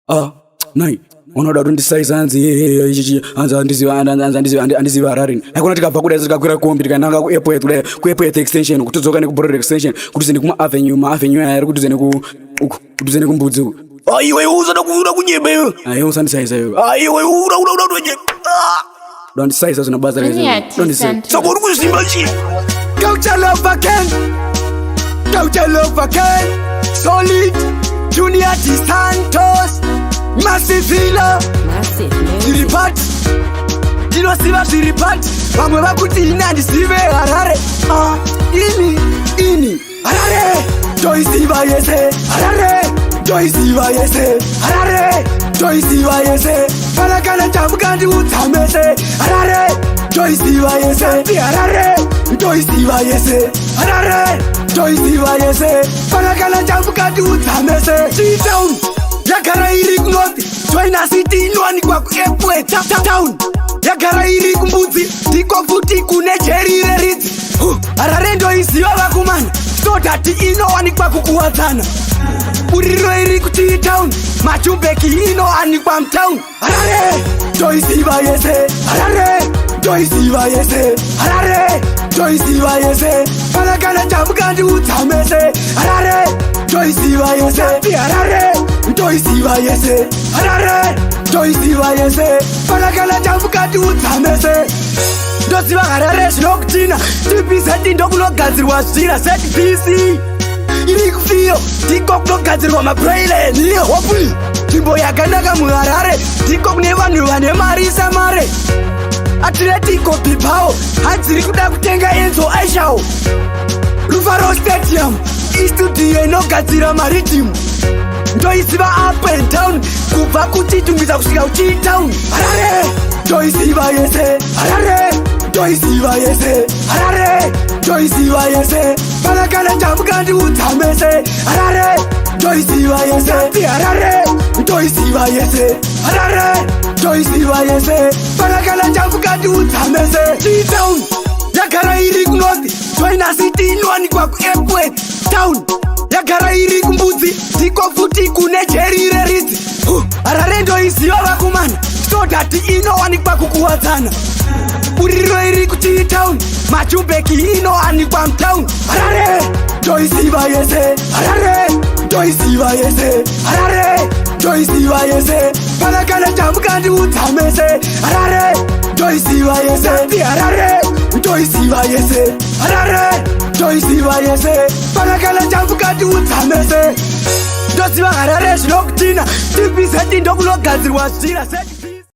Nai unoda kundisaiza andiziva Harare. Hakuna tikabva kudai tikakwira kombi tikananga kuairport kudai kuairport extension kutodzoka nekubroad extension kuti zene kuma avenue aya kuti zene kumbudzi. Aiwe uzoda kuuda kunyemba iwe. Aiwe usandisaiza iwe. Aiwe uda kunyemba. Don't say so no buzzer. Don't say. So what was the machine? Go tell love again. Go tell love again. Solid. Junior Santos. Massive Villa. Massive. Report. Dino Siva report. Vamwe vakuti inandisive Harare. Ini. Harare. Joy Siva Yese. Harare. Joy Siva Yese. Harare. Joy Siva Yese. Palakana chamukandi utsamese. Harare. Joy Siva Yese. Harare. Joy Siva Yese. Harare. Joy Siva Yese. Palakana chamukandi utsamese. T-Town. Yagara iri kunoti. Joina City inwani kwa airport town. Yagara iri kumbudzi. Diko futi kune cherire ridzi. Harare ndo isiwa vakumana. So that inowani kwa kukuwadzana. Uriro iri kuti town. Machumbeki inoani kwa mtown. Harare. Joy Siva Yese. Harare. Joy Siva Yese. Harare. Joy Siva Yese. Palakana chamukandi utsamese. Harare. Joy Siva Yese. Harare. Joy Siva Yese. Harare. Joy Siva Yese. Palakana chamukandi utsamese. Ndoziva Harare zvinokutina. TPZ ndokunogadzirwa zvira set PC. Iri kufio, ndiko kunogadzirwa mabrainland. Iyo hopuli, nzvimbo yakanaka muHarare. Ndiko kune vanhu vane mari samare. Atletico Bilbao, hadziri kuda kutenga Enzo Aishawo. Rufaro Stadium, istudio inogadzira maridhimu. Ndoisiva up and down, kubva kuchitungisa kusvika kuchitown. Harare, Joy Siva Yese. Harare, Joy Siva Yese. Harare, Joy Siva Yese. Palakana chamukandi utsamese. Harare, Joy Siva Yese. Harare, Joy Siva Yese. Harare, Joy Siva Yese. Palakana chamukandi utsamese. T-Town. Yagara iri kunoti. Joina City inwani kwa airport town. Yagara iri kumbudzi. Diko futi kune cherire ridzi. Harare ndo isiwa vakumana. So that inowani kwa kukuwadzana. Uriro iri kuti town. Machumbeki inoani kwa mtown. Harare. Joy Siva Yese. Harare. Joy Siva Yese. Harare. Joy Siva Yese. Palakana chamukandi utsamese. Harare. Joy Siva Yese. Harare. Joy Siva Yese. Harare. Joy Siva Yese. Palakana chamukandi utsamese. Ndoziva Harare zvinokutina. TPZ ndokunogadzirwa zvira set.